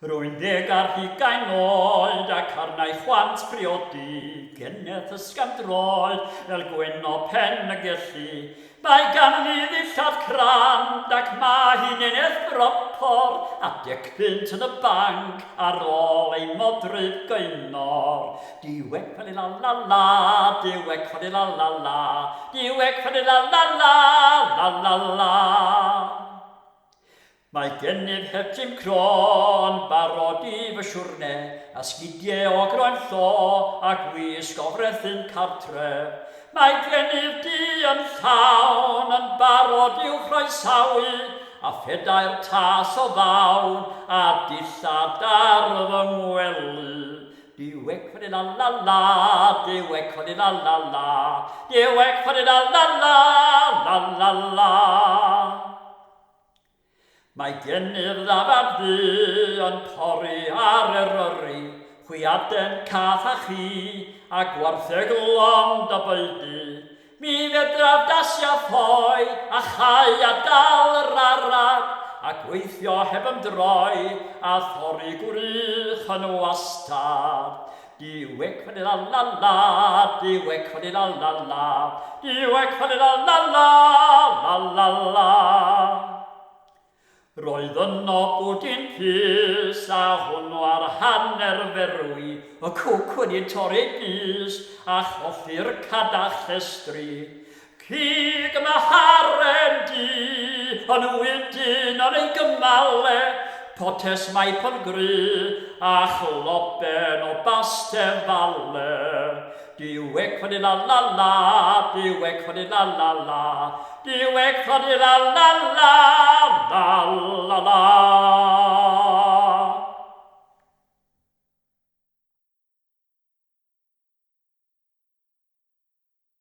Rwy'n 10 ar 20 oed ac arnau chwant priodi, geneth ysgam droed fel gwyn o pen y gellu. Mae gan ni ddillad crand ac mae hi'n eneth bropor a 10 punt yn y banc ar ôl ei modryb gynor. Diweg fan i la la la, diweg fan i la la la, diweg fan i la la la, la la la. Mae gennyf heb Jim Cron, barod I fy siwrne, a sgidiau o groen tho, a gwisg o frethin cartref. Mae gennyf di yn llawn, yn barod i'w chroesawu, a phedau'r tas o ddawn, a dillad ar fy ngwely. Diweg fan i la la la, diweg fan i la la la, diweg fan i la la la, la la la. Mae gennyf ddafad ddu yn pori ar eryri, chwiaden cath a chi, a gwartheg lond o beidu. Mi fedraf dasio ffoi, a chai a dal yr arad, a gweithio heb ymdroi, a thori gwrych yn wastad. Diweg fan i la la la, diweg fan i la la la, diweg fan i la la la, la la la. Roedd yno bwdin pys a hwnnw ar hanner ferwi, y cwc wedi torri bys a choffi'r cadach estri. Cig yma haren di, yn wedyn ar ei gymale, potes mai pon gry a chloben o bastefale. Diweg fan i la la la, diweg fan i la la la, diweg fan i la la la, la la la.